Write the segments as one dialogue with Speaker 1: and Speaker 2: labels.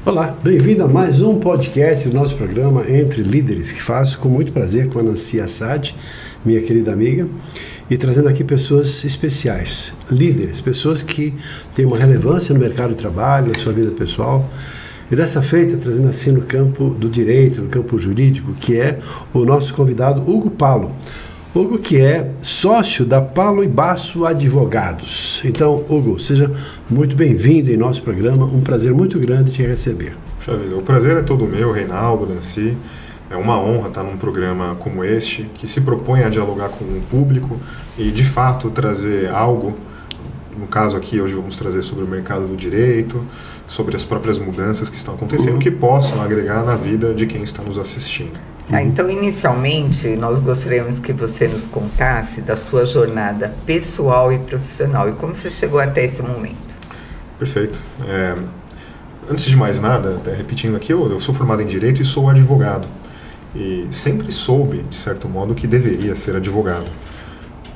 Speaker 1: Olá, bem-vindo a mais um podcast do nosso programa Entre Líderes, que faço com muito prazer com a Nancy Assad, minha querida amiga, e trazendo aqui pessoas especiais, líderes, pessoas que têm uma relevância no mercado de trabalho, na sua vida pessoal, e dessa feita trazendo assim no campo do direito, no campo jurídico, que é o nosso convidado Hugo Paulo. Hugo, que é sócio da Paulo e Basso Advogados. Então, Hugo, seja muito bem-vindo em nosso programa. Um prazer muito grande te receber.
Speaker 2: Puxa vida, o prazer é todo meu, Reinaldo, Nancy. É uma honra estar num programa como este, que se propõe a dialogar com o público e, de fato, trazer algo. No caso aqui, hoje vamos trazer sobre o mercado do direito, sobre as próprias mudanças que estão acontecendo, que possam agregar na vida de quem está nos assistindo.
Speaker 3: Tá, então, inicialmente, nós gostaríamos que você nos contasse da sua jornada pessoal e profissional e como você chegou até esse momento.
Speaker 2: Perfeito. Antes de mais nada, até repetindo aqui, eu sou formado em Direito e sou advogado. E sempre soube, de certo modo, que deveria ser advogado.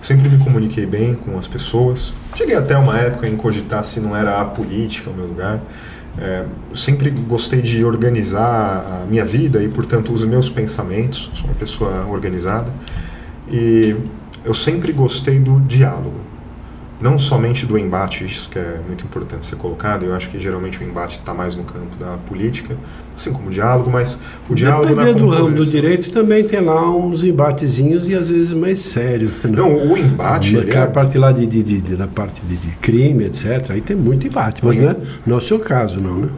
Speaker 2: Sempre me comuniquei bem com as pessoas. Cheguei até uma época em cogitar se não era a política o meu lugar. Eu sempre gostei de organizar a minha vida e, portanto, os meus pensamentos. Sou uma pessoa organizada. E eu sempre gostei do diálogo. Não somente do embate, isso que é muito importante ser colocado. Eu acho que geralmente o embate está mais no campo da política, assim como o diálogo, mas o diálogo na composição.
Speaker 1: Dependendo do ramo do direito, também tem lá uns embatezinhos e às vezes mais sérios.
Speaker 2: Não, o embate...
Speaker 1: A parte lá da parte de crime, etc., aí tem muito embate, mas não é o seu caso, não, né?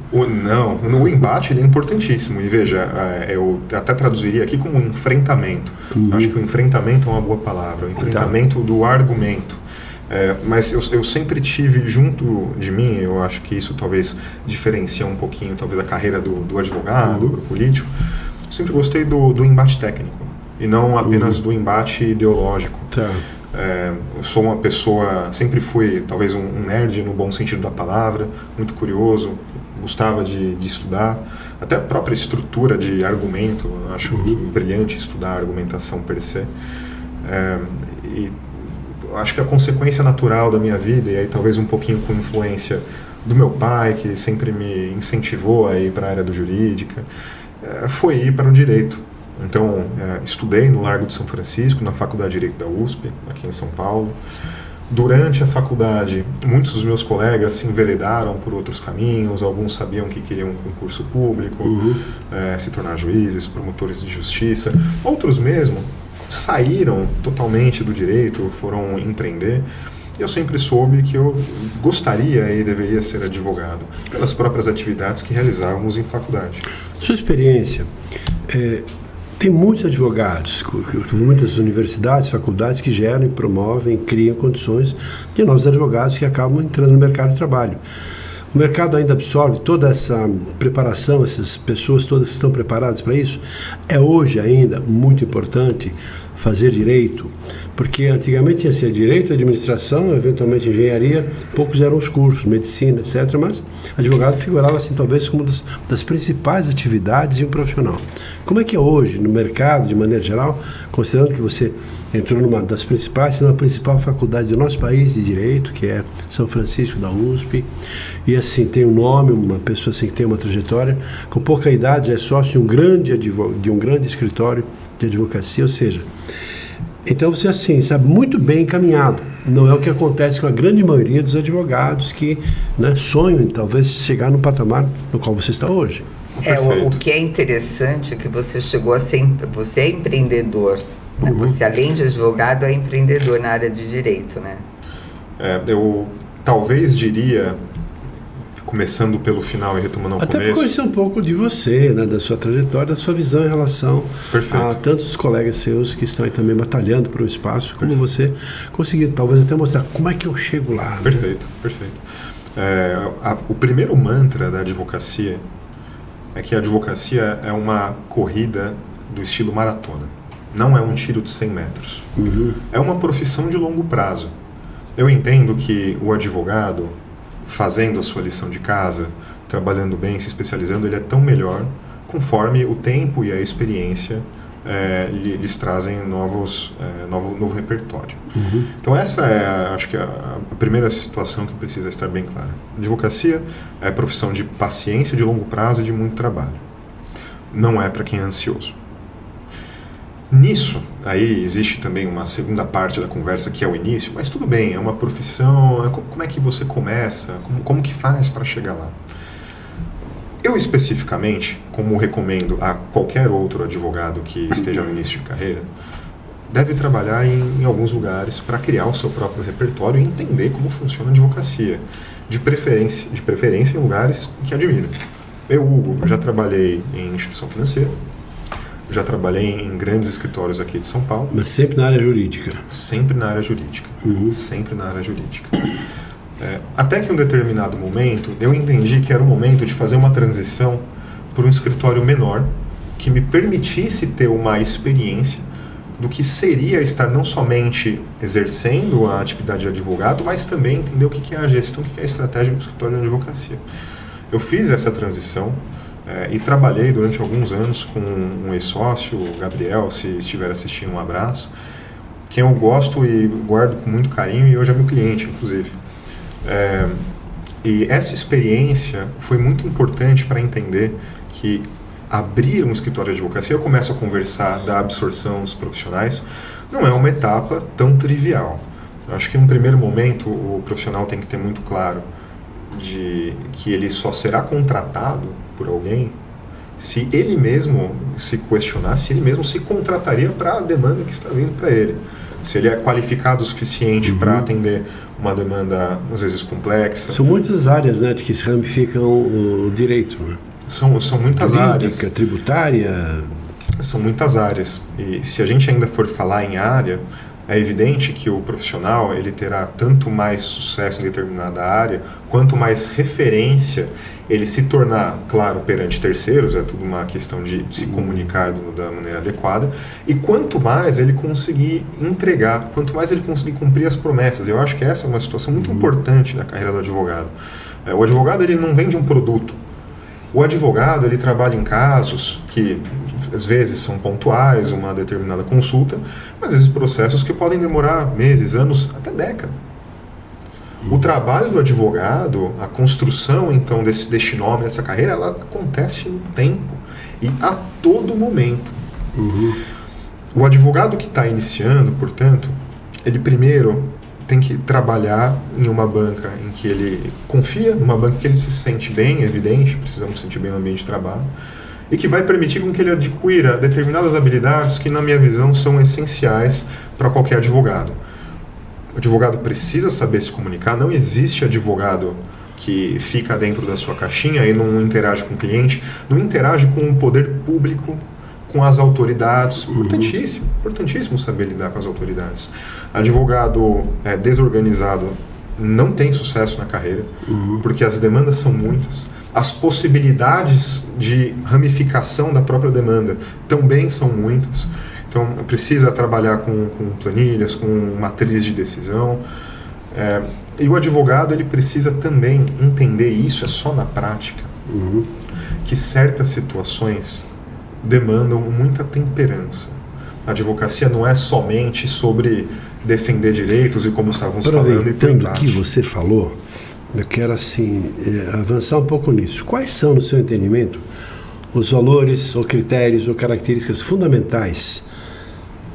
Speaker 2: No embate ele é importantíssimo. E veja, eu até traduziria aqui como enfrentamento. Eu acho que o enfrentamento é uma boa palavra, o enfrentamento do argumento. Mas eu sempre tive junto de mim, eu acho que isso talvez diferencia um pouquinho talvez a carreira do advogado, do político. Eu sempre gostei do embate técnico e não apenas do embate ideológico. Eu sou uma pessoa, sempre fui talvez um nerd no bom sentido da palavra, muito curioso, gostava de estudar, até a própria estrutura de argumento, eu acho brilhante estudar a argumentação per se. Acho que a consequência natural da minha vida, e aí talvez um pouquinho com influência do meu pai, que sempre me incentivou a ir para a área do jurídica, foi ir para o direito. Então, estudei no Largo de São Francisco, na Faculdade de Direito da USP, aqui em São Paulo. Durante a faculdade, muitos dos meus colegas se enveredaram por outros caminhos, alguns sabiam que queriam um concurso público, se tornar juízes, promotores de justiça, outros mesmo saíram totalmente do direito, foram empreender. Eu sempre soube que eu gostaria e deveria ser advogado, pelas próprias atividades que realizávamos em faculdade.
Speaker 1: Sua experiência, tem muitos advogados, muitas universidades, faculdades que geram, promovem, criam condições de novos advogados que acabam entrando no mercado de trabalho. O mercado ainda absorve toda essa preparação, essas pessoas todas que estão preparadas para isso? É hoje ainda muito importante fazer direito, porque antigamente ia ser direito, administração, eventualmente engenharia, poucos eram os cursos, medicina, etc., mas advogado figurava assim talvez como das principais atividades de um profissional. Como é que é hoje no mercado, de maneira geral, considerando que você entrou numa das principais, se não a principal faculdade do nosso país de direito, que é São Francisco da USP, e assim tem um nome, uma pessoa assim que tem uma trajetória, com pouca idade é sócio de um grande escritório de advocacia, ou seja, então você assim está muito bem encaminhado. Não é o que acontece com a grande maioria dos advogados que sonham em talvez chegar no patamar no qual você está hoje.
Speaker 3: O que é interessante é que você chegou a ser, você é empreendedor, né? Você além de advogado é empreendedor na área de direito, né?
Speaker 2: Eu talvez diria, começando pelo final e retomando ao começo.
Speaker 1: Até para conhecer um pouco de você, da sua trajetória, da sua visão em relação a tantos colegas seus que estão aí também batalhando por um espaço, como você conseguiu talvez até mostrar como é que eu chego lá.
Speaker 2: Perfeito. O primeiro mantra da advocacia é que a advocacia é uma corrida do estilo maratona. Não é um tiro de 100 metros. É uma profissão de longo prazo. Eu entendo que o advogado, fazendo a sua lição de casa, trabalhando bem, se especializando, ele é tão melhor conforme o tempo e a experiência lhes trazem novo repertório. Então essa é, acho que a primeira situação que precisa estar bem clara. Advocacia é profissão de paciência, de longo prazo e de muito trabalho. Não é para quem é ansioso. Nisso, aí existe também uma segunda parte da conversa que é o início, mas tudo bem, é uma profissão, como é que você começa, como que faz para chegar lá? Eu especificamente, como recomendo a qualquer outro advogado que esteja no início de carreira, deve trabalhar em alguns lugares para criar o seu próprio repertório e entender como funciona a advocacia, de preferência em lugares que admira. Eu, Hugo, já trabalhei em instituição financeira, já trabalhei em grandes escritórios aqui de São Paulo.
Speaker 1: Mas sempre na área jurídica?
Speaker 2: Sempre na área jurídica. Sempre na área jurídica. Até que em um determinado momento, eu entendi que era o momento de fazer uma transição para um escritório menor, que me permitisse ter uma experiência do que seria estar não somente exercendo a atividade de advogado, mas também entender o que é a gestão, o que é a estratégia do escritório de advocacia. Eu fiz essa transição, e trabalhei durante alguns anos com um ex-sócio, o Gabriel, se estiver assistindo, um abraço, quem eu gosto e guardo com muito carinho, e hoje é meu cliente, inclusive. E essa experiência foi muito importante para entender que abrir um escritório de advocacia, eu começo a conversar da absorção dos profissionais, não é uma etapa tão trivial. Eu acho que em um primeiro momento o profissional tem que ter muito claro de que ele só será contratado por alguém se ele mesmo se questionar, se ele mesmo se contrataria para a demanda que está vindo para ele. Se ele é qualificado o suficiente para atender uma demanda, às vezes, complexa.
Speaker 1: São muitas áreas, né, de que se ramificam o direito, né?
Speaker 2: São muitas áreas.
Speaker 1: Tributária.
Speaker 2: São muitas áreas. E se a gente ainda for falar em área, é evidente que o profissional ele terá tanto mais sucesso em determinada área, quanto mais referência ele se tornar, claro, perante terceiros, é tudo uma questão de se comunicar da maneira adequada, e quanto mais ele conseguir entregar, quanto mais ele conseguir cumprir as promessas. Eu acho que essa é uma situação muito importante na carreira do advogado. O advogado ele não vende um produto. O advogado ele trabalha em casos que às vezes são pontuais, uma determinada consulta, mas às vezes processos que podem demorar meses, anos, até décadas. O trabalho do advogado, a construção então deste nome, dessa carreira, ela acontece no tempo e a todo momento. O advogado que está iniciando, portanto, ele primeiro tem que trabalhar em uma banca em que ele confia, numa banca que ele se sente bem, é evidente, precisamos sentir bem no ambiente de trabalho, e que vai permitir com que ele adquira determinadas habilidades que, na minha visão, são essenciais para qualquer advogado. O advogado precisa saber se comunicar, não existe advogado que fica dentro da sua caixinha e não interage com o cliente, não interage com o poder público, com as autoridades. Importantíssimo saber lidar com as autoridades. Advogado desorganizado não tem sucesso na carreira, porque as demandas são muitas, as possibilidades de ramificação da própria demanda também são muitas. Então, precisa trabalhar com planilhas, com matriz de decisão. E o advogado ele precisa também entender, isso é só na prática, que certas situações demandam muita temperança. A advocacia não é somente sobre defender direitos e como estávamos falando e por
Speaker 1: Aproveitando
Speaker 2: embaixo.
Speaker 1: o que você falou, eu quero assim avançar um pouco nisso. Quais são, no seu entendimento, os valores ou critérios ou características fundamentais,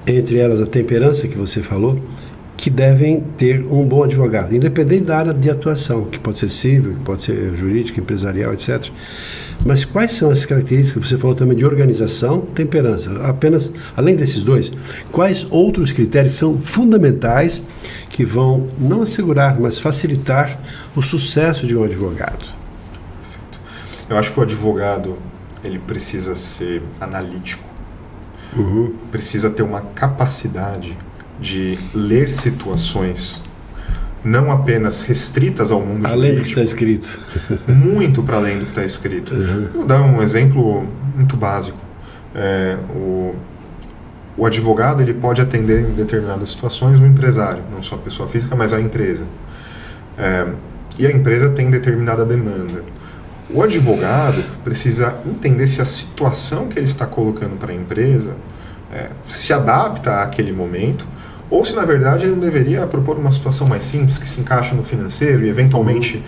Speaker 1: entre elas a temperança que você falou, que devem ter um bom advogado, independente da área de atuação, que pode ser civil, que pode ser jurídica, empresarial, etc. Mas quais são as características, você falou também de organização, temperança, apenas, além desses dois, quais outros critérios são fundamentais que vão não assegurar, mas facilitar o sucesso de um advogado?
Speaker 2: Perfeito. Eu acho que o advogado ele precisa ser analítico, precisa ter uma capacidade de ler situações não apenas restritas ao mundo
Speaker 1: além
Speaker 2: jurídico.
Speaker 1: do que está escrito.
Speaker 2: Muito para além do que está escrito. Vou dar um exemplo muito básico. O advogado ele pode atender em determinadas situações um empresário, não só a pessoa física, mas a empresa. E a empresa tem determinada demanda. O advogado precisa entender se a situação que ele está colocando para a empresa se adapta àquele momento, ou se na verdade ele não deveria propor uma situação mais simples, que se encaixa no financeiro e eventualmente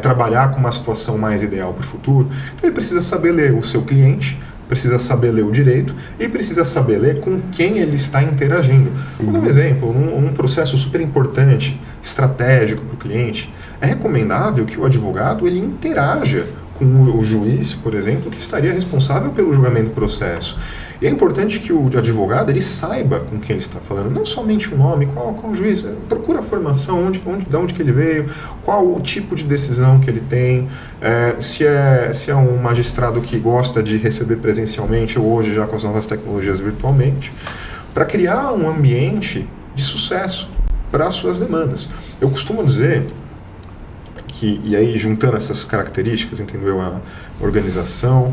Speaker 2: trabalhar com uma situação mais ideal para o futuro. Então ele precisa saber ler o seu cliente, precisa saber ler o direito e precisa saber ler com quem ele está interagindo. Vou dar um exemplo, um processo super importante, estratégico para o cliente, é recomendável que o advogado ele interaja com o juiz, por exemplo, que estaria responsável pelo julgamento do processo. E é importante que o advogado ele saiba com quem ele está falando, não somente o nome, qual o juiz, procura a formação, de onde que ele veio, qual o tipo de decisão que ele tem, se é um magistrado que gosta de receber presencialmente ou hoje já com as novas tecnologias virtualmente, para criar um ambiente de sucesso para as suas demandas. Eu costumo dizer que, e aí juntando essas características, entendeu? A organização,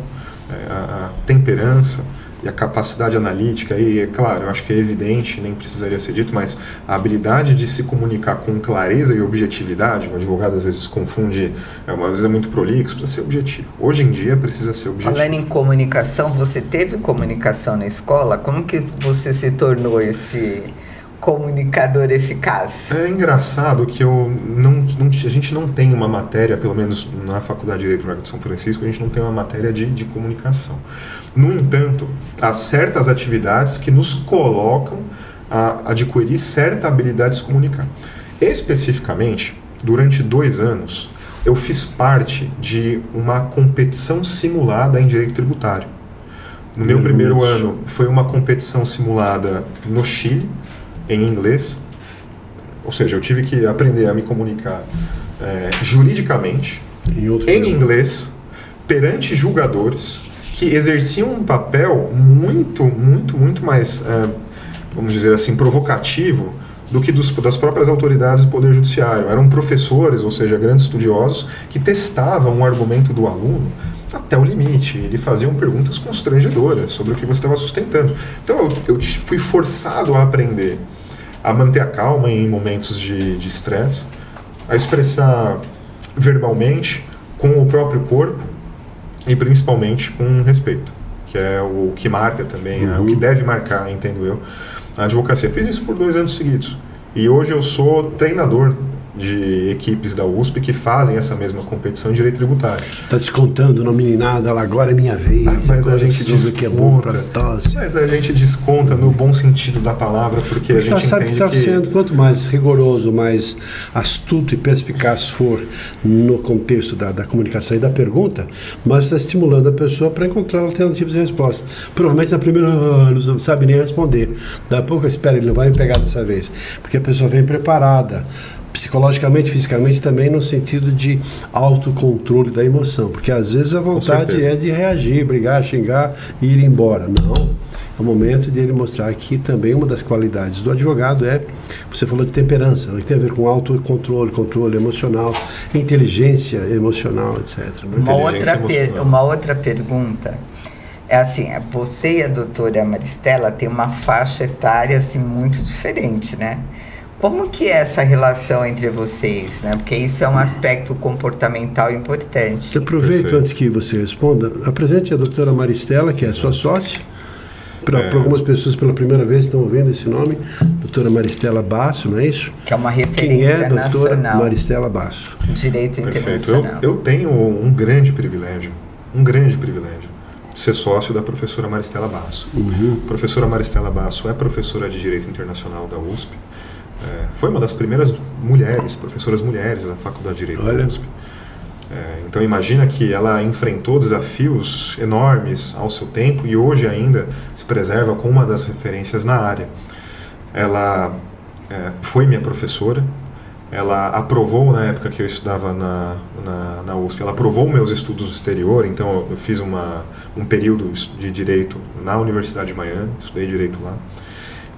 Speaker 2: a temperança e a capacidade analítica, e é claro, eu acho que é evidente, nem precisaria ser dito, mas a habilidade de se comunicar com clareza e objetividade, o advogado às vezes confunde, às vezes é muito prolixo, precisa ser objetivo. Hoje em dia precisa ser objetivo.
Speaker 3: Falando em comunicação, você teve comunicação na escola? Como que você se tornou esse comunicador eficaz?
Speaker 2: É engraçado que a gente não tem uma matéria, pelo menos na Faculdade de Direito de São Francisco, a gente não tem uma matéria de comunicação. No entanto, há certas atividades que nos colocam a adquirir certa habilidade de se comunicar. Especificamente, durante 2 anos, eu fiz parte de uma competição simulada em direito tributário. No meu primeiro ano, foi uma competição simulada no Chile, em inglês, ou seja, eu tive que aprender a me comunicar juridicamente, em inglês, perante julgadores que exerciam um papel muito mais, vamos dizer assim, provocativo do que das próprias autoridades do Poder Judiciário. Eram professores, ou seja, grandes estudiosos, que testavam o argumento do aluno até o limite. Ele faziam perguntas constrangedoras sobre o que você estava sustentando. Então eu fui forçado a aprender a manter a calma em momentos de estresse, a expressar verbalmente, com o próprio corpo e principalmente com respeito, que é o que marca também, o que deve marcar, entendo eu, a advocacia. Fiz isso por 2 anos seguidos e hoje eu sou treinador de equipes da USP que fazem essa mesma competição em direito tributário.
Speaker 1: Está descontando na meninada, agora é minha vez.
Speaker 2: Mas a gente desconta,
Speaker 1: que é bom para tosse.
Speaker 2: Mas a gente desconta no bom sentido da palavra, porque a gente
Speaker 1: você sabe
Speaker 2: entende
Speaker 1: que está sendo, quanto mais rigoroso, mais astuto e perspicaz for no contexto da comunicação e da pergunta, mais você está estimulando a pessoa para encontrar alternativas de resposta. Provavelmente na primeira, não sabe nem responder. Daqui a pouco, espera, ele não vai me pegar dessa vez, porque a pessoa vem preparada, psicologicamente, fisicamente, também no sentido de autocontrole da emoção, porque às vezes a vontade é de reagir, brigar, xingar e ir embora. Não, é o momento de ele mostrar que também uma das qualidades do advogado você falou de temperança, que tem a ver com autocontrole, controle emocional, inteligência emocional, etc.
Speaker 3: Uma outra pergunta é assim, você e a doutora Maristela têm uma faixa etária assim, muito diferente, né? Como que é essa relação entre vocês, né? Porque isso é um aspecto comportamental importante.
Speaker 1: Eu aproveito, antes que você responda, apresente a doutora Maristela, que é sua sócia. Para algumas pessoas pela primeira vez estão ouvindo esse nome, doutora Maristela Basso, não é isso?
Speaker 3: Que é uma referência nacional. Quem é a doutora
Speaker 1: Maristela Basso?
Speaker 3: Direito internacional.
Speaker 2: Eu tenho um grande privilégio, ser sócio da professora Maristela Basso. A professora Maristela Basso é professora de Direito Internacional da USP. Foi uma das primeiras professoras mulheres da Faculdade de Direito da USP. Então imagina que ela enfrentou desafios enormes ao seu tempo e hoje ainda se preserva como uma das referências na área. Ela foi minha professora, ela aprovou, na época que eu estudava na USP, ela aprovou meus estudos no exterior, então eu fiz um período de Direito na Universidade de Miami, estudei Direito lá.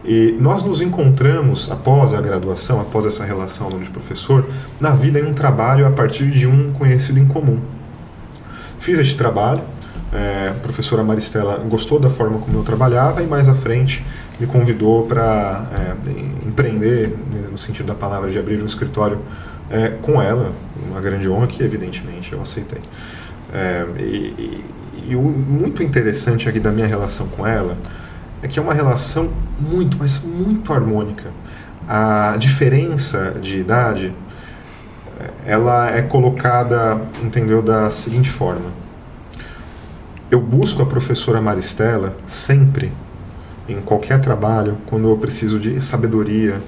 Speaker 2: E nós nos encontramos após a graduação, após essa relação aluno de professor, na vida em um trabalho a partir de um conhecido em comum. Fiz este trabalho, a professora Maristela gostou da forma como eu trabalhava e mais à frente me convidou para empreender, no sentido da palavra, de abrir um escritório com ela, uma grande honra que evidentemente eu aceitei. E o muito interessante aqui da minha relação com ela é que é uma relação muito, mas muito harmônica. A diferença de idade, ela é colocada, entendeu, da seguinte forma. Eu busco a professora Maristela sempre, em qualquer trabalho, quando eu preciso de sabedoria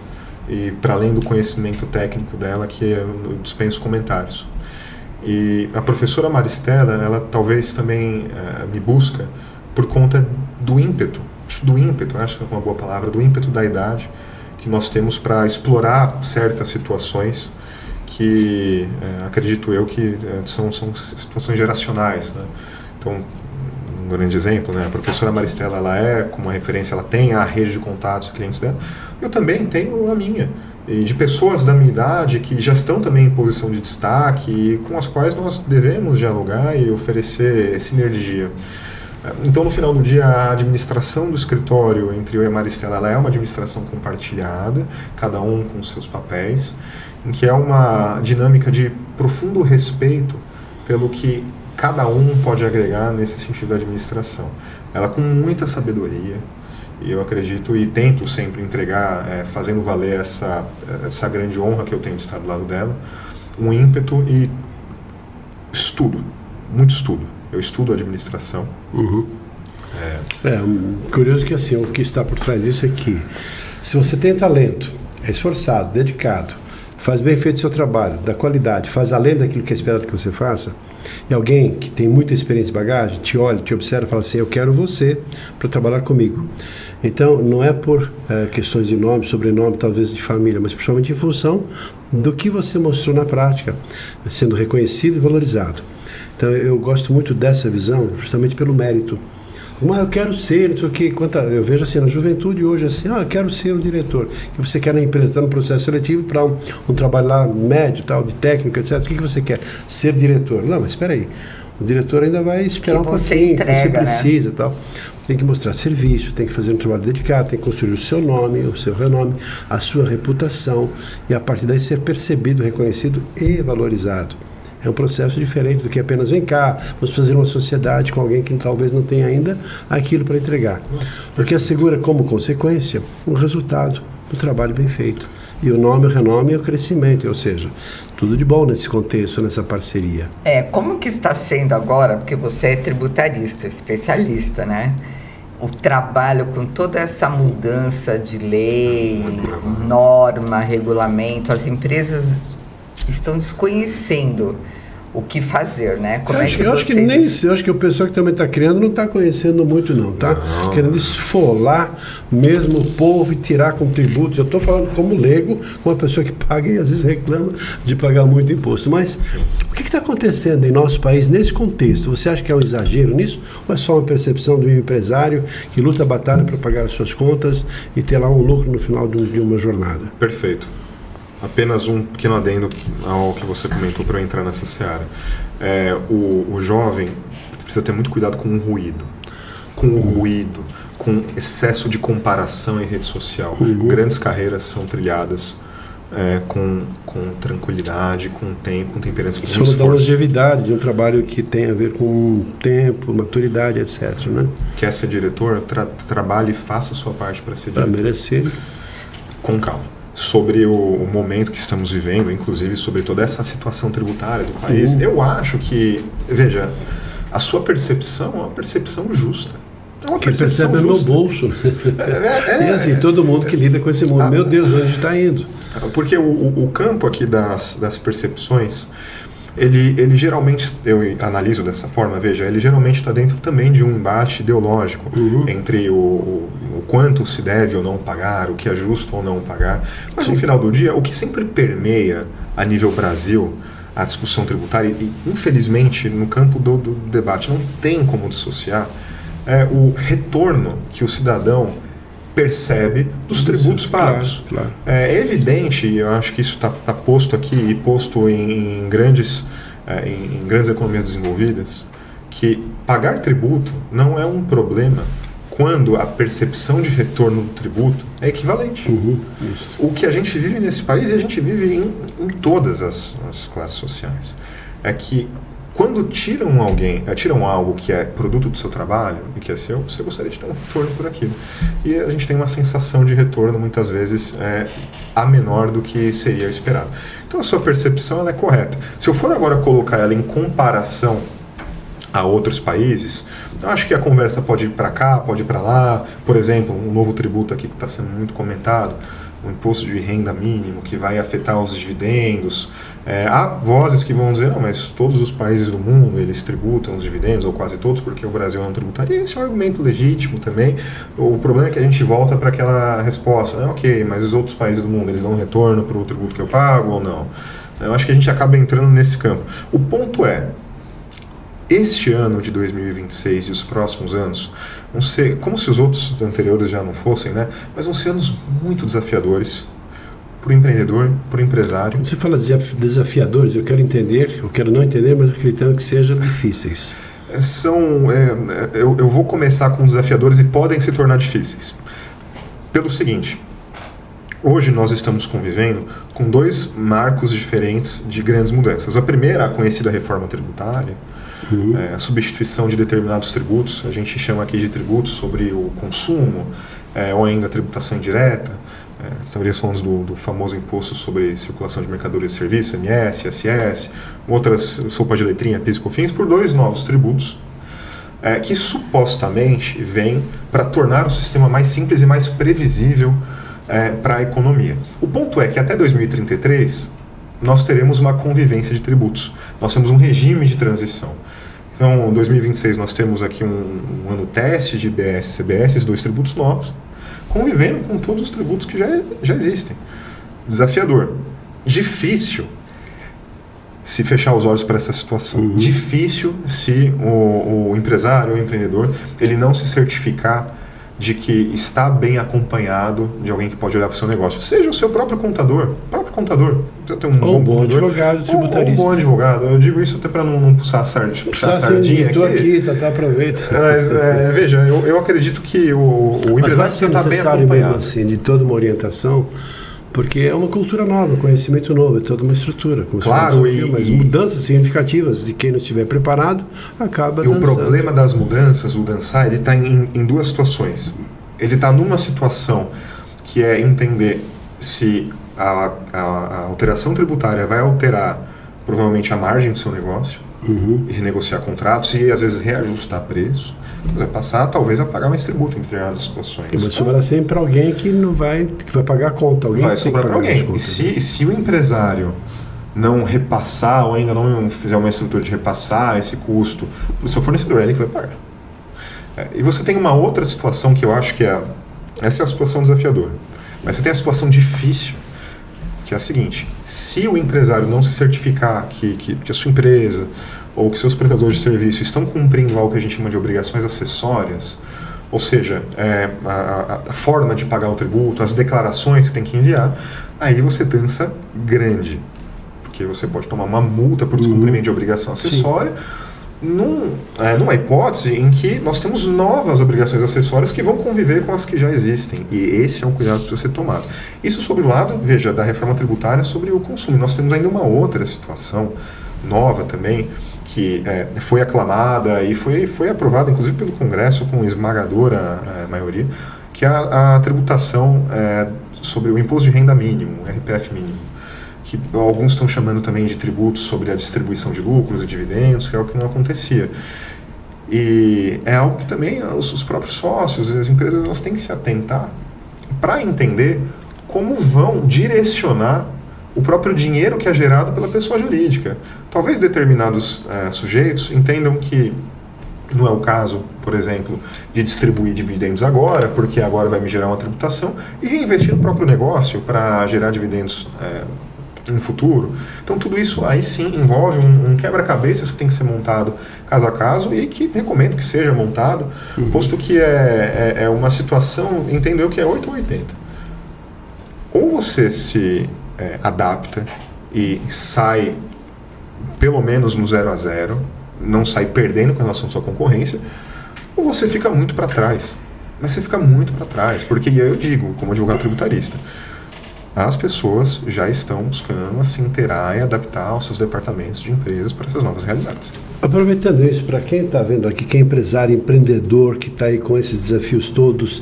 Speaker 2: e para além do conhecimento técnico dela, que eu dispenso comentários. E a professora Maristela, ela talvez também me busca por conta do ímpeto, acho que é uma boa palavra, do ímpeto da idade que nós temos para explorar certas situações que acredito eu que são situações geracionais, né? Então, um grande exemplo, né? A professora Maristela, ela como uma referência, ela tem a rede de contatos, clientes dela. Eu também tenho a minha, e de pessoas da minha idade que já estão também em posição de destaque e com as quais nós devemos dialogar e oferecer sinergia. Então, no final do dia, a administração do escritório entre eu e a Maristela, ela é uma administração compartilhada, cada um com seus papéis, em que é uma dinâmica de profundo respeito pelo que cada um pode agregar nesse sentido da administração. Ela com muita sabedoria, e eu acredito e tento sempre entregar, fazendo valer essa grande honra que eu tenho de estar do lado dela, um ímpeto e estudo, muito estudo. Eu estudo administração.
Speaker 1: Uhum. Curioso que assim, o que está por trás disso é que se você tem talento, é esforçado, dedicado, faz bem feito o seu trabalho, dá qualidade, faz além daquilo que é esperado que você faça, e alguém que tem muita experiência e bagagem te olha, te observa e fala assim, eu quero você para trabalhar comigo. Então, não é por questões de nome, sobrenome, talvez de família, mas principalmente em função do que você mostrou na prática, sendo reconhecido e valorizado. Então, eu gosto muito dessa visão, justamente pelo mérito. Eu quero ser, não sei o que, eu vejo assim, na juventude hoje, assim, eu quero ser um diretor. Que você quer na empresa, está no processo seletivo para um trabalho lá médio, tal, de técnico, etc. O que você quer? Ser diretor. Não, mas espera aí, o diretor ainda vai esperar um pouquinho, que você precisa, né? Tal. Tem que mostrar serviço, tem que fazer um trabalho dedicado, tem que construir o seu nome, o seu renome, a sua reputação, e a partir daí ser percebido, reconhecido e valorizado. É um processo diferente do que apenas vem cá, vamos fazer uma sociedade com alguém que talvez não tenha ainda aquilo para entregar. Porque assegura como consequência um resultado do trabalho bem feito. E o nome, o renome e o crescimento, ou seja, tudo de bom nesse contexto, nessa parceria.
Speaker 3: Como que está sendo agora, porque você é tributarista, especialista, né? O trabalho com toda essa mudança de lei, norma, regulamento, as empresas estão desconhecendo o que fazer, né?
Speaker 1: Eu acho que o pessoal que também está criando não está conhecendo muito não, tá? Não. Querendo esfolar mesmo o povo e tirar com tributos. Eu estou falando como leigo, uma pessoa que paga e às vezes reclama de pagar muito imposto. Mas sim, o que está acontecendo em nosso país nesse contexto? Você acha que é um exagero nisso? Ou é só uma percepção do empresário que luta a batalha para pagar as suas contas e ter lá um lucro no final de uma jornada?
Speaker 2: Perfeito. Apenas um pequeno adendo ao que você comentou para eu entrar nessa seara. O jovem precisa ter muito cuidado com o ruído. Com excesso de comparação em rede social. Grandes carreiras são trilhadas com tranquilidade, com tempo, com temperança, com esforço.
Speaker 1: Da longevidade de um trabalho que tem a ver com tempo, maturidade, etc. Né?
Speaker 2: Quer ser diretor? Trabalhe e faça a sua parte para ser diretor.
Speaker 1: Para merecer.
Speaker 2: Com calma. Sobre o momento que estamos vivendo, inclusive sobre toda essa situação tributária do país, eu acho que, veja, a sua percepção é uma percepção justa. É uma percepção
Speaker 1: justa. Percebe no meu bolso. E assim, todo mundo que lida com esse mundo, meu Deus, onde está indo?
Speaker 2: Porque o campo aqui das percepções, ele geralmente, eu analiso dessa forma, veja, ele geralmente está dentro também de um embate ideológico entre o quanto se deve ou não pagar, o que é justo ou não pagar. Mas no final do dia, o que sempre permeia a nível Brasil a discussão tributária, e infelizmente no campo do debate não tem como dissociar, é o retorno que o cidadão percebe dos tributos pagos.
Speaker 1: Claro.
Speaker 2: É evidente, e eu acho que isso está posto aqui e posto em grandes economias desenvolvidas, que pagar tributo não é um problema quando a percepção de retorno do tributo é equivalente. O que a gente vive nesse país, e a gente vive em todas as classes sociais, é que Quando tiram algo que é produto do seu trabalho e que é seu, você gostaria de ter um retorno por aquilo. E a gente tem uma sensação de retorno, muitas vezes, a menor do que seria esperado. Então a sua percepção ela é correta. Se eu for agora colocar ela em comparação a outros países, eu acho que a conversa pode ir para cá, pode ir para lá. Por exemplo, um novo tributo aqui que está sendo muito comentado, o imposto de renda mínimo, que vai afetar os dividendos. Há vozes que vão dizer, não, mas todos os países do mundo, eles tributam os dividendos, ou quase todos, porque o Brasil não tributaria. Esse é um argumento legítimo também. O problema é que a gente volta para aquela resposta, né? Ok, mas os outros países do mundo, eles dão retorno para o tributo que eu pago ou não? Eu acho que a gente acaba entrando nesse campo. O ponto é, este ano de 2026 e os próximos anos vão ser, como se os outros anteriores já não fossem, né? Mas vão ser anos muito desafiadores para o empreendedor, para o empresário.
Speaker 1: Quando você fala desafiadores, eu quero não entender, mas acreditando que sejam difíceis.
Speaker 2: Eu vou começar com desafiadores e podem se tornar difíceis. Pelo seguinte, hoje nós estamos convivendo com dois marcos diferentes de grandes mudanças. A primeira, a conhecida reforma tributária, a substituição de determinados tributos, a gente chama aqui de tributos sobre o consumo, ou ainda a tributação indireta, estaríamos falando do famoso imposto sobre circulação de mercadorias e serviços, MS, ISS, outras sopas de letrinha, PIS e COFINS, por dois novos tributos, que supostamente vêm para tornar o sistema mais simples e mais previsível para a economia. O ponto é que até 2033 nós teremos uma convivência de tributos, nós temos um regime de transição. Então, em 2026 nós temos aqui um ano teste de IBS e CBS, dois tributos novos, convivendo com todos os tributos que já existem. Desafiador. Difícil se fechar os olhos para essa situação. Difícil se o empresário ou o empreendedor ele não se certificar de que está bem acompanhado de alguém que pode olhar para o seu negócio. Seja o seu próprio contador. Tem
Speaker 1: um bom advogado tributarista.
Speaker 2: Um bom advogado. Eu digo isso até para não puxar a sardinha aqui.
Speaker 1: Estou aqui, aproveita.
Speaker 2: Mas, veja, eu acredito que o empresário está bem acompanhado.
Speaker 1: Mesmo assim, de toda uma orientação, porque é uma cultura nova, conhecimento novo, é toda uma estrutura.
Speaker 2: Claro,
Speaker 1: mas mudanças significativas, e quem não estiver preparado, acaba dançando.
Speaker 2: E o problema das mudanças, o dançar, ele está em duas situações. Ele está numa situação que é entender se a alteração tributária vai alterar, provavelmente, a margem do seu negócio, e renegociar contratos, e às vezes reajustar preço. Vai passar talvez a pagar mais tributo em determinadas situações.
Speaker 1: Vai sobrar sempre para alguém que vai pagar a conta. Alguém
Speaker 2: vai sobrar para alguém. E se o empresário não repassar ou ainda não fizer uma estrutura de repassar esse custo para o seu fornecedor, é ele que vai pagar. E você tem uma outra situação que eu acho que essa é a situação desafiadora. Mas você tem a situação difícil, que é a seguinte: se o empresário não se certificar que a sua empresa ou que seus prestadores de serviço estão cumprindo algo que a gente chama de obrigações acessórias, ou seja, a forma de pagar o tributo, as declarações que tem que enviar, aí você dança grande, porque você pode tomar uma multa por descumprimento de obrigação acessória, numa hipótese em que nós temos novas obrigações acessórias que vão conviver com as que já existem, e esse é um cuidado que precisa ser tomado. Isso sobre o lado, veja, da reforma tributária sobre o consumo. E nós temos ainda uma outra situação nova também, que foi aclamada e foi aprovada, inclusive, pelo Congresso com esmagadora maioria, que é a tributação sobre o imposto de renda mínimo, o RPF mínimo, que alguns estão chamando também de tributos sobre a distribuição de lucros e dividendos, que é o que não acontecia. E é algo que também os próprios sócios e as empresas elas têm que se atentar para entender como vão direcionar o próprio dinheiro que é gerado pela pessoa jurídica. Talvez determinados sujeitos entendam que não é o caso, por exemplo, de distribuir dividendos agora, porque agora vai me gerar uma tributação, e reinvestir no próprio negócio para gerar dividendos no futuro. Então tudo isso aí sim envolve um quebra-cabeças que tem que ser montado caso a caso e que recomendo que seja montado, posto que é uma situação, entendeu, que é 8 ou 80. Ou você se adapta e sai pelo menos no 0 a 0, não sai perdendo com relação à sua concorrência, ou você fica muito para trás. Mas você fica muito para trás, porque eu digo, como advogado tributarista, as pessoas já estão buscando se inteirar e adaptar os seus departamentos de empresas para essas novas realidades.
Speaker 1: Aproveitando isso, para quem está vendo aqui, que é empresário, empreendedor, que está aí com esses desafios todos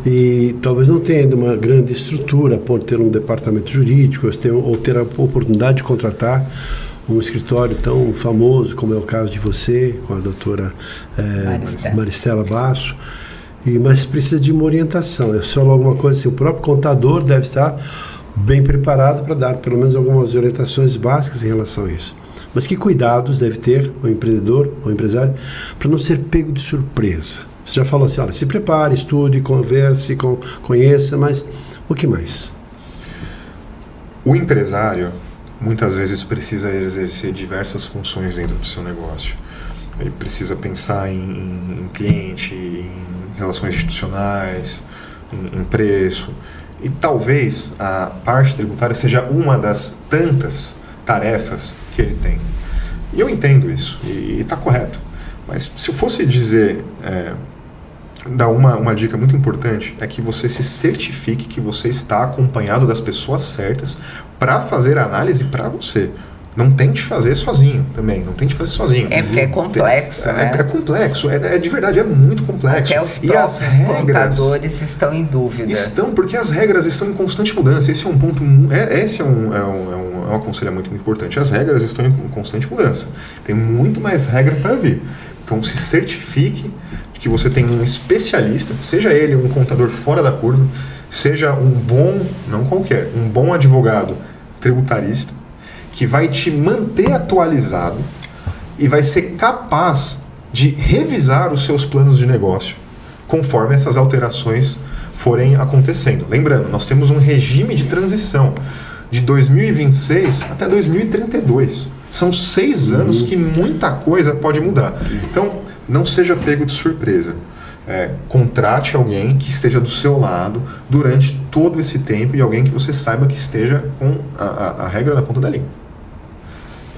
Speaker 1: e talvez não tenha ainda uma grande estrutura, pode ter um departamento jurídico ou ter a oportunidade de contratar um escritório tão famoso como é o caso de você, com a doutora Maristela Basso, mas precisa de uma orientação. Eu falou alguma coisa assim, o próprio contador deve estar bem preparado para dar pelo menos algumas orientações básicas em relação a isso. Mas que cuidados deve ter o empreendedor, o empresário, para não ser pego de surpresa? Você já falou assim, olha, se prepare, estude, converse, conheça, mas o que mais?
Speaker 2: O empresário muitas vezes precisa exercer diversas funções dentro do seu negócio. Ele precisa pensar em cliente, em relações institucionais, em preço. E talvez a parte tributária seja uma das tantas tarefas que ele tem. E eu entendo isso, e está correto. Mas se eu fosse dizer, dar uma dica muito importante, é que você se certifique que você está acompanhado das pessoas certas para fazer a análise para você. Não tente fazer sozinho também, não tente fazer sozinho.
Speaker 3: Porque é complexo, né?
Speaker 2: É complexo, de verdade, é muito complexo.
Speaker 3: Até os próprios contadores estão em dúvida.
Speaker 2: Estão, porque as regras estão em constante mudança. Esse é um ponto, um aconselhamento muito importante. As regras estão em constante mudança. Tem muito mais regra para vir. Então se certifique de que você tem um especialista, seja ele um contador fora da curva, seja um bom, não qualquer, um bom advogado tributarista, que vai te manter atualizado e vai ser capaz de revisar os seus planos de negócio conforme essas alterações forem acontecendo. Lembrando, nós temos um regime de transição de 2026 até 2032. São 6 anos que muita coisa pode mudar. Então, não seja pego de surpresa. Contrate alguém que esteja do seu lado durante todo esse tempo e alguém que você saiba que esteja com a regra na ponta da língua.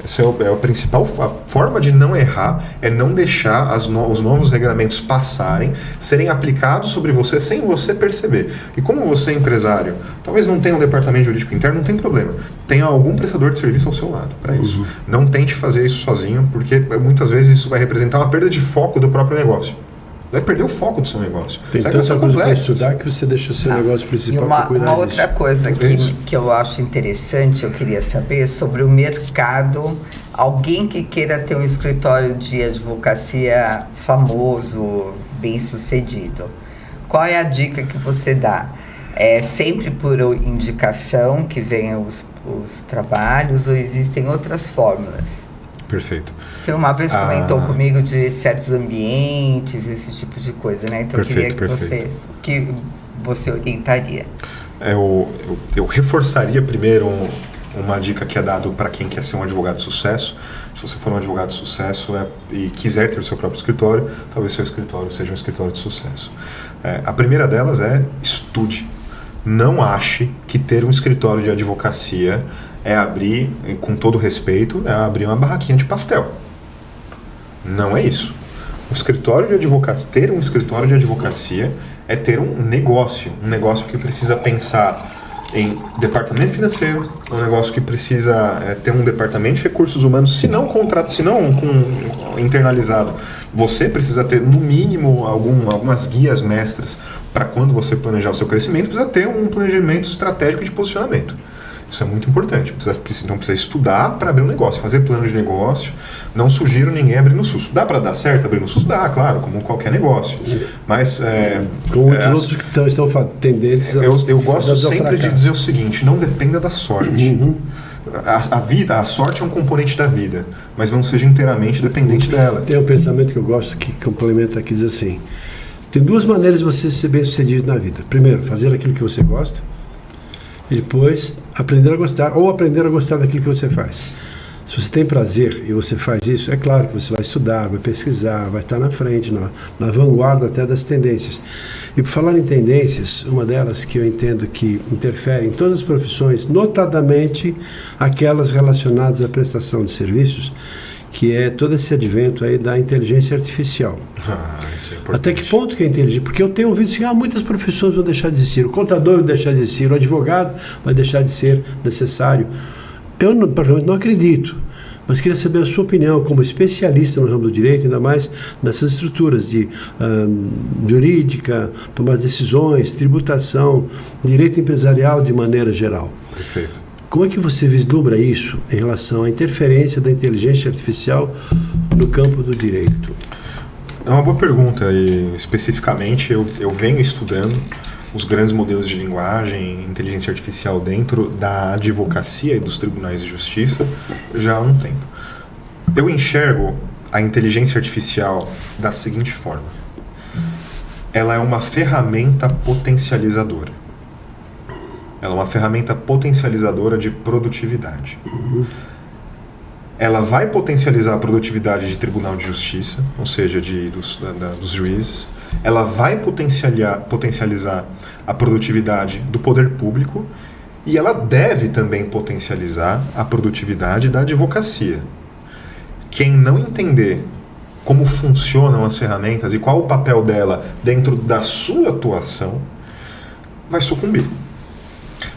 Speaker 2: Essa é a principal forma de não errar, é não deixar os novos regramentos passarem, serem aplicados sobre você sem você perceber. E como você é empresário, talvez não tenha um departamento jurídico interno, não tem problema. Tenha algum prestador de serviço ao seu lado para isso. Não tente fazer isso sozinho, porque muitas vezes isso vai representar uma perda de foco do próprio negócio. Vai perder o foco do seu negócio.
Speaker 1: Tem tanta coisa para estudar que você deixa o seu negócio principal para cuidar
Speaker 3: disso. Uma outra coisa que eu acho interessante, eu queria saber sobre o mercado. Alguém que queira ter um escritório de advocacia famoso, bem sucedido. Qual é a dica que você dá? É sempre por indicação que venham os trabalhos ou existem outras fórmulas?
Speaker 2: Perfeito.
Speaker 3: Você uma vez comentou comigo de certos ambientes, esse tipo de coisa, né? Então
Speaker 2: perfeito,
Speaker 3: eu queria que você orientaria.
Speaker 2: Eu reforçaria primeiro uma dica que é dada para quem quer ser um advogado de sucesso. Se você for um advogado de sucesso e quiser ter o seu próprio escritório, talvez seu escritório seja um escritório de sucesso. A primeira delas é estude. Não ache que ter um escritório de advocacia é abrir, com todo respeito, abrir uma barraquinha de pastel. Não é isso. Ter um escritório de advocacia é ter um negócio que precisa pensar em departamento financeiro, um negócio que precisa ter um departamento de recursos humanos, se não internalizado. Você precisa ter, no mínimo, algumas guias mestras para quando você planejar o seu crescimento, precisa ter um planejamento estratégico de posicionamento. Isso é muito importante. Não precisa estudar para abrir um negócio, fazer plano de negócio. Não sugiro ninguém abrir no SUS. Dá para dar certo abrir no SUS? Dá, claro, como qualquer negócio. Mas
Speaker 1: como muitos outros que estão tendentes
Speaker 2: eu gosto sempre de dizer o seguinte: não dependa da sorte. A sorte é um componente da vida, mas não seja inteiramente dependente dela.
Speaker 1: Tem um pensamento que eu gosto que complementa aqui, diz assim: tem 2 maneiras de você ser bem sucedido na vida. Primeiro, fazer aquilo que você gosta. E depois aprender a gostar daquilo que você faz. Se você tem prazer e você faz isso, é claro que você vai estudar, vai pesquisar, vai estar na frente, na vanguarda até das tendências. E por falar em tendências, uma delas que eu entendo que interfere em todas as profissões, notadamente aquelas relacionadas à prestação de serviços, que é todo esse advento aí da inteligência artificial.
Speaker 2: Isso é importante.
Speaker 1: Até que ponto que é inteligente? Porque eu tenho ouvido assim, muitas profissões vão deixar de existir, o contador vai deixar de existir, o advogado vai deixar de ser necessário. Eu, particularmente, não acredito, mas queria saber a sua opinião como especialista no ramo do direito, ainda mais nessas estruturas de jurídica, tomar decisões, tributação, direito empresarial de maneira geral.
Speaker 2: Perfeito.
Speaker 1: Como é que você vislumbra isso em relação à interferência da inteligência artificial no campo do direito?
Speaker 2: É uma boa pergunta e, especificamente, eu venho estudando os grandes modelos de linguagem e inteligência artificial dentro da advocacia e dos tribunais de justiça já há um tempo. Eu enxergo a inteligência artificial da seguinte forma. Ela é uma ferramenta potencializadora. Ela é uma ferramenta potencializadora de produtividade. Ela vai potencializar a produtividade de tribunal de justiça, ou seja, dos juízes. Ela vai potencializar a produtividade do poder público e ela deve também potencializar a produtividade da advocacia. Quem não entender como funcionam as ferramentas e qual o papel dela dentro da sua atuação, vai sucumbir.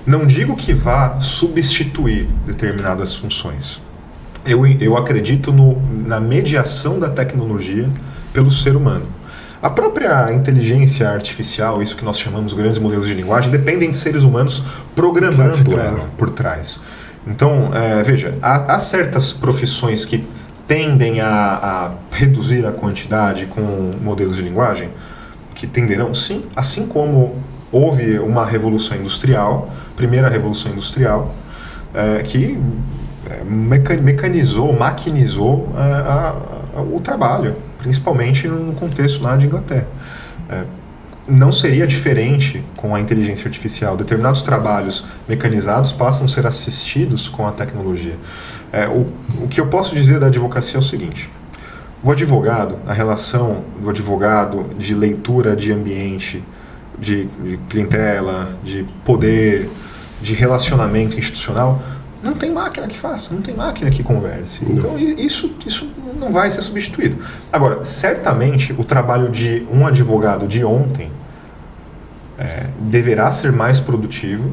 Speaker 2: Não digo que vá substituir determinadas funções. Eu acredito na mediação da tecnologia pelo ser humano. A própria inteligência artificial, isso que nós chamamos de grandes modelos de linguagem, dependem de seres humanos programando ela por trás. Então, veja, há certas profissões que tendem a reduzir a quantidade com modelos de linguagem, que tenderão, sim, assim como houve uma revolução industrial, primeira revolução industrial, que maquinizou o trabalho, principalmente no contexto lá de Inglaterra. Não seria diferente com a inteligência artificial. Determinados trabalhos mecanizados passam a ser assistidos com a tecnologia. O que eu posso dizer da advocacia é o seguinte. O advogado, a relação do advogado de leitura de ambiente, de clientela, de poder, de relacionamento institucional, não tem máquina que faça, não tem máquina que converse. Então isso não vai ser substituído. Agora, certamente o trabalho de um advogado de ontem deverá ser mais produtivo.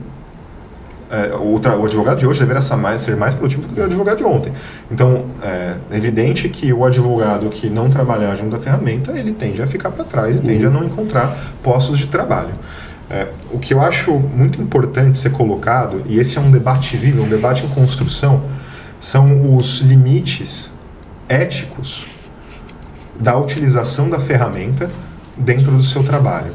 Speaker 2: O advogado de hoje deverá ser mais produtivo do que o advogado de ontem. Então, é evidente que o advogado que não trabalhar junto à ferramenta, ele tende a ficar para trás e tende a não encontrar postos de trabalho. O que eu acho muito importante ser colocado, e esse é um debate vivo, um debate em construção, são os limites éticos da utilização da ferramenta dentro do seu trabalho.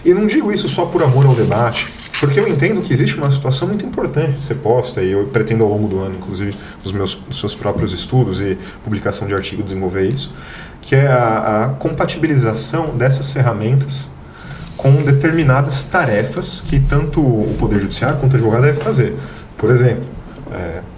Speaker 2: E não digo isso só por amor ao debate, porque eu entendo que existe uma situação muito importante de ser posta, e eu pretendo ao longo do ano, inclusive, nos seus próprios estudos e publicação de artigo, desenvolver isso, que é a compatibilização dessas ferramentas com determinadas tarefas que tanto o Poder Judiciário quanto o advogado deve fazer. Por exemplo,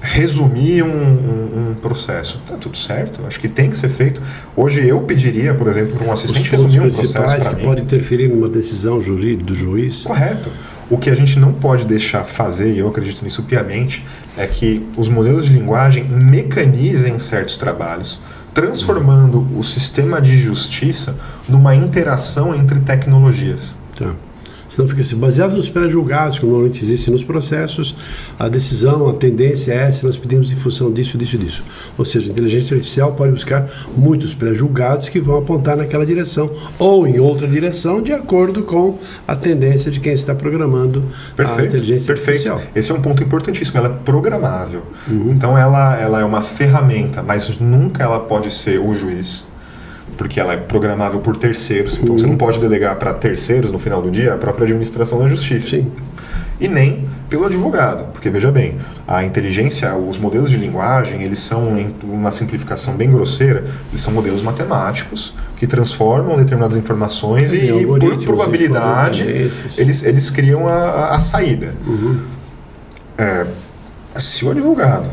Speaker 2: resumir um processo. Tá tudo certo, acho que tem que ser feito. Hoje eu pediria, por exemplo, para um assistente resumir um processo para mim.
Speaker 1: Pode interferir numa decisão do juiz.
Speaker 2: Correto. O que a gente não pode deixar fazer, e eu acredito nisso piamente, é que os modelos de linguagem mecanizem certos trabalhos, transformando o sistema de justiça numa interação entre tecnologias.
Speaker 1: Tá. Senão fica assim, baseado nos pré-julgados, que normalmente existem nos processos, a decisão, a tendência é essa, nós pedimos em função disso. Ou seja, a inteligência artificial pode buscar muitos pré-julgados que vão apontar naquela direção, ou em outra direção, de acordo com a tendência de quem está programando a inteligência artificial.
Speaker 2: Esse é um ponto importantíssimo, ela é programável. Então ela é uma ferramenta, mas nunca ela pode ser o juiz, porque ela é programável por terceiros, então você não pode delegar para terceiros, no final do dia, a própria administração da justiça.
Speaker 1: Sim.
Speaker 2: E nem pelo advogado, porque veja bem, a inteligência, os modelos de linguagem, eles são, em uma simplificação bem grosseira, eles são modelos matemáticos que transformam determinadas informações e por probabilidade, eles criam a saída. Se o advogado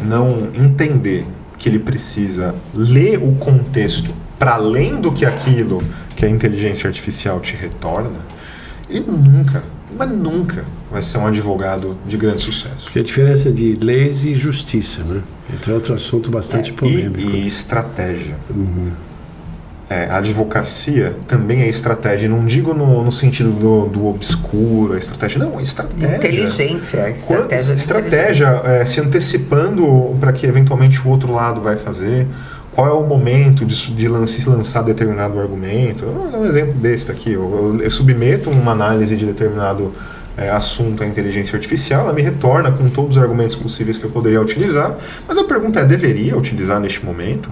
Speaker 2: não entender que ele precisa ler o contexto para além do que aquilo que a inteligência artificial te retorna, ele nunca mas nunca vai ser um advogado de grande sucesso.
Speaker 1: Porque a diferença de leis e justiça, né? Então é outro assunto bastante polêmico.
Speaker 2: E estratégia. A advocacia também é estratégia. Não digo no sentido do obscuro, a estratégia. Não, estratégia.
Speaker 3: Inteligência.
Speaker 2: Estratégia se antecipando para que eventualmente o outro lado vai fazer. Qual é o momento de lançar determinado argumento? Eu vou dar um exemplo besta aqui. Eu submeto uma análise de determinado assunto à inteligência artificial, ela me retorna com todos os argumentos possíveis que eu poderia utilizar, mas a pergunta é, deveria utilizar neste momento?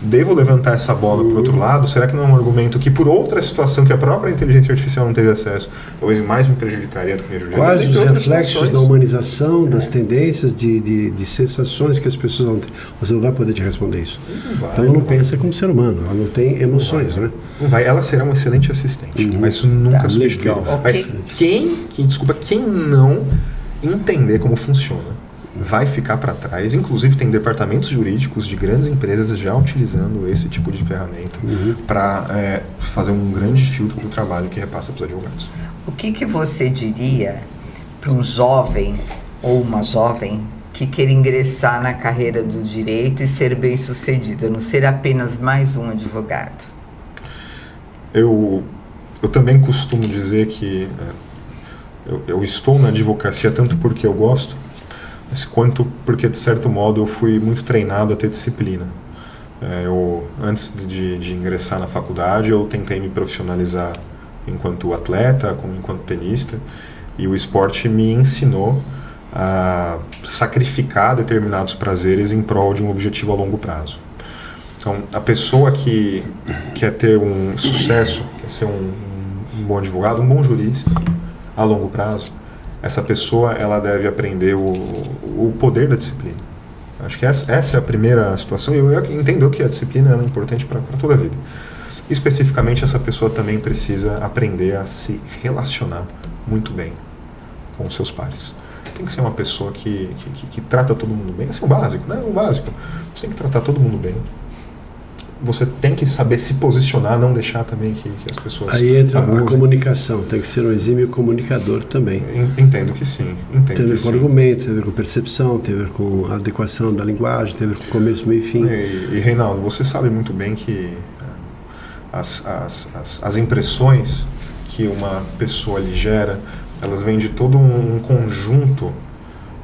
Speaker 2: Devo levantar essa bola para o outro lado? Será que não é um argumento que, por outra situação que a própria inteligência artificial não teve acesso, talvez mais me prejudicaria do que me ajudaria?
Speaker 1: Quais os reflexos da humanização, das tendências de sensações que as pessoas vão ter? Você não vai poder te responder isso. Então ela não pensa como ser humano, ela não tem emoções, né?
Speaker 2: Não vai. Ela será um excelente assistente, mas isso nunca substitui. Mas quem não entender como funciona vai ficar para trás. Inclusive tem departamentos jurídicos de grandes empresas já utilizando esse tipo de ferramenta para fazer um grande filtro do trabalho que repassa para os advogados.
Speaker 3: O que você diria para um jovem ou uma jovem que queira ingressar na carreira do direito e ser bem sucedido, não ser apenas mais um advogado?
Speaker 2: Eu também costumo dizer que eu estou na advocacia tanto porque eu gosto, mas quanto porque, de certo modo, eu fui muito treinado a ter disciplina. Antes de ingressar na faculdade, eu tentei me profissionalizar enquanto atleta, como enquanto tenista, e o esporte me ensinou a sacrificar determinados prazeres em prol de um objetivo a longo prazo. Então, a pessoa que quer ter um sucesso, quer ser um bom advogado, um bom jurista a longo prazo, essa pessoa ela deve aprender o poder da disciplina. Acho que essa é a primeira situação, e eu entendo que a disciplina é importante para toda a vida. Especificamente, essa pessoa também precisa aprender a se relacionar muito bem com os seus pares. Tem que ser uma pessoa que trata todo mundo bem. Esse é o básico, né? O básico. Você tem que tratar todo mundo bem. Você tem que saber se posicionar, não deixar também que as pessoas...
Speaker 1: Aí entra a comunicação, tem que ser um exímio comunicador também.
Speaker 2: Entendo que sim.
Speaker 1: Tem a ver com argumento, tem a ver com percepção, tem a ver com a adequação da linguagem, tem a ver com começo, meio e fim.
Speaker 2: E Reinaldo, você sabe muito bem que as impressões que uma pessoa lhe gera, elas vêm de todo um conjunto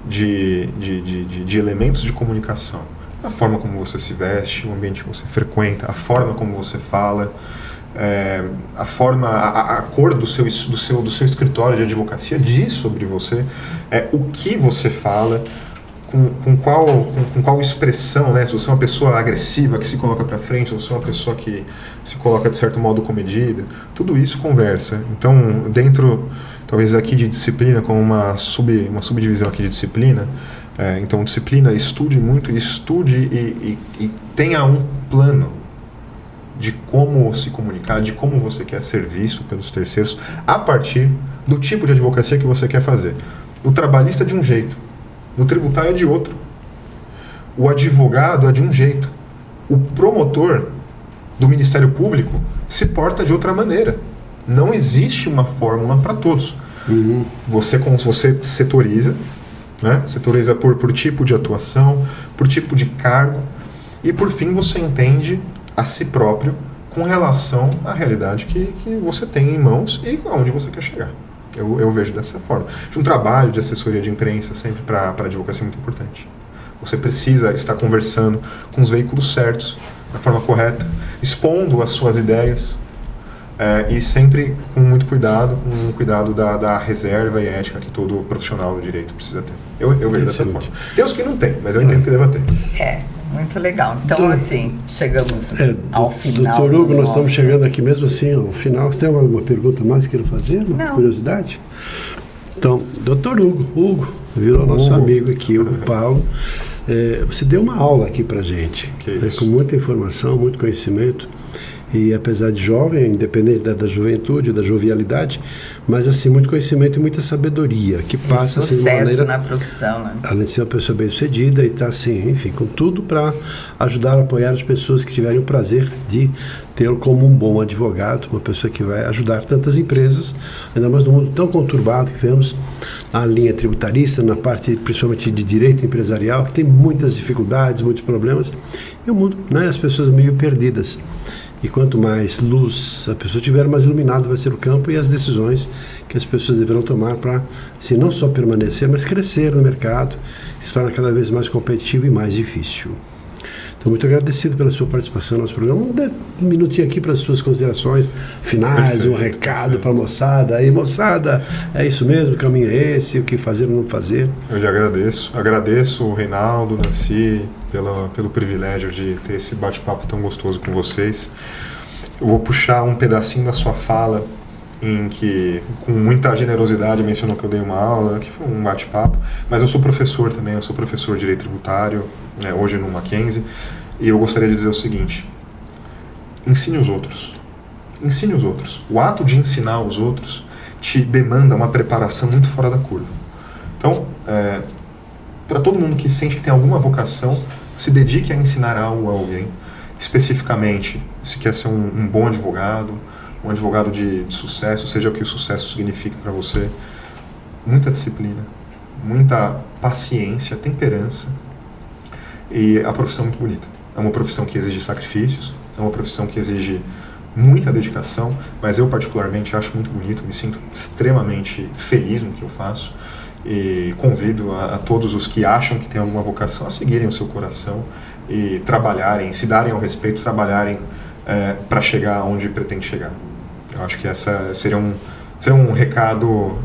Speaker 2: de elementos de comunicação. A forma como você se veste, o ambiente que você frequenta, a forma como você fala, a cor do seu escritório de advocacia diz sobre você, o que você fala, com qual expressão, né? Se você é uma pessoa agressiva que se coloca para frente, se você é uma pessoa que se coloca de certo modo comedida, tudo isso conversa. Então, dentro, talvez aqui de disciplina, como uma subdivisão aqui de disciplina, então disciplina, estude muito, e tenha um plano de como se comunicar, de como você quer ser visto pelos terceiros, a partir do tipo de advocacia que você quer fazer. O trabalhista é de um jeito, no tributário é de outro, o advogado é de um jeito, o promotor do Ministério Público se porta de outra maneira. Não existe uma fórmula para todos. Você setoriza, né? Setoriza por tipo de atuação, por tipo de cargo, e por fim você entende a si próprio com relação à realidade que você tem em mãos e aonde você quer chegar. Eu vejo dessa forma. Um trabalho de assessoria de imprensa sempre para a advocacia é muito importante. Você precisa estar conversando com os veículos certos, da forma correta, expondo as suas ideias, e sempre com muito cuidado, da reserva e ética que todo profissional do direito precisa ter. Eu vejo dessa forma. Tem os que não tem, mas eu entendo que deva ter.
Speaker 3: Muito legal. Então, assim, chegamos ao final.
Speaker 1: Doutor Hugo, nós estamos chegando aqui mesmo assim ao final. Você tem alguma pergunta mais que queira fazer? Uma curiosidade? Então, doutor Hugo virou nosso amigo aqui, o Paulo. Você deu uma aula aqui pra gente, com muita informação, muito conhecimento. E apesar de jovem, independente da juventude, da jovialidade, mas assim, muito conhecimento e muita sabedoria, que passa assim,
Speaker 3: sucesso
Speaker 1: de maneira,
Speaker 3: na profissão, né?
Speaker 1: Além de ser uma pessoa bem-sucedida e está assim, enfim, com tudo para ajudar a apoiar as pessoas que tiverem o prazer de tê-lo como um bom advogado, uma pessoa que vai ajudar tantas empresas, ainda mais no mundo tão conturbado que vemos na linha tributarista, na parte principalmente de direito empresarial, que tem muitas dificuldades, muitos problemas, e o mundo, né, as pessoas meio perdidas. E quanto mais luz a pessoa tiver, mais iluminado vai ser o campo e as decisões que as pessoas deverão tomar para, assim, não só permanecer, mas crescer no mercado, se torna cada vez mais competitivo e mais difícil. Estou muito agradecido pela sua participação no nosso programa. Vamos dar um minutinho aqui para as suas considerações finais, perfeito, um recado para a moçada. Aí, moçada, é isso mesmo, o caminho é esse, o que fazer ou não fazer?
Speaker 2: Eu lhe agradeço. Agradeço o Reinaldo, Nancy, pelo privilégio de ter esse bate-papo tão gostoso com vocês. Eu vou puxar um pedacinho da sua fala, em que, com muita generosidade, mencionou que eu dei uma aula, que foi um bate-papo, mas eu sou professor também, eu sou professor de Direito Tributário, né, hoje no Mackenzie, e eu gostaria de dizer o seguinte: ensine os outros. Ensine os outros. O ato de ensinar os outros te demanda uma preparação muito fora da curva. Então, para todo mundo que sente que tem alguma vocação, se dedique a ensinar algo a alguém. Especificamente, se quer ser um bom advogado, um advogado de sucesso, seja o que o sucesso signifique para você, muita disciplina, muita paciência, temperança, e a profissão é muito bonita. É uma profissão que exige sacrifícios, é uma profissão que exige muita dedicação, mas eu particularmente acho muito bonito, me sinto extremamente feliz no que eu faço, e convido a todos os que acham que têm alguma vocação a seguirem o seu coração e trabalharem, se darem ao respeito, trabalharem para chegar onde pretende chegar. Eu acho que essa seria um recado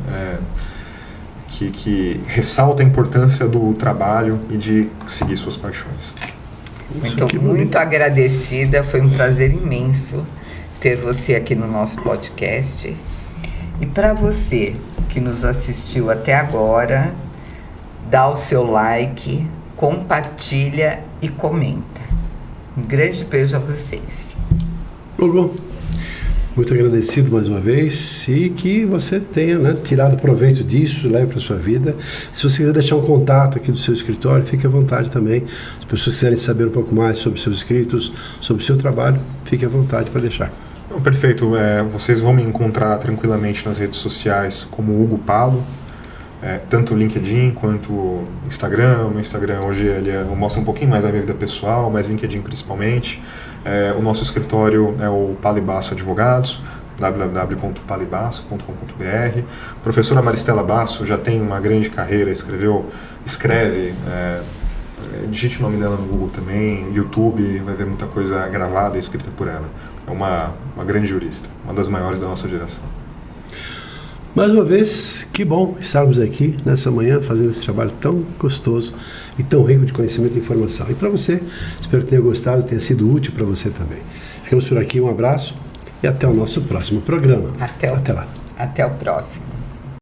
Speaker 2: que ressalta a importância do trabalho e de seguir suas paixões.
Speaker 3: Muito agradecida, foi um prazer imenso ter você aqui no nosso podcast. E para você que nos assistiu até agora, dá o seu like, compartilha e comenta. Um grande beijo a vocês.
Speaker 1: Hugo, muito agradecido mais uma vez e que você tenha, né, tirado proveito disso, leve para a sua vida. Se você quiser deixar um contato aqui do seu escritório, fique à vontade também. As pessoas quiserem saber um pouco mais sobre seus escritos, sobre o seu trabalho, fique à vontade para deixar.
Speaker 2: Perfeito. Vocês vão me encontrar tranquilamente nas redes sociais como Hugo Palo, tanto o LinkedIn quanto o Instagram. O meu Instagram hoje eu mostro um pouquinho mais da minha vida pessoal, mas LinkedIn principalmente. O nosso escritório é o Palo e Basso Advogados, www.palibasso.com.br. A professora Maristela Basso já tem uma grande carreira, escreve, digite o nome dela no Google também, YouTube, vai ver muita coisa gravada e escrita por ela. É uma grande jurista, uma das maiores da nossa geração.
Speaker 1: Mais uma vez, que bom estarmos aqui nessa manhã fazendo esse trabalho tão gostoso e tão rico de conhecimento e informação. E para você, espero que tenha gostado, tenha sido útil para você também. Ficamos por aqui, um abraço e até o nosso próximo programa.
Speaker 3: Até lá. Até o próximo.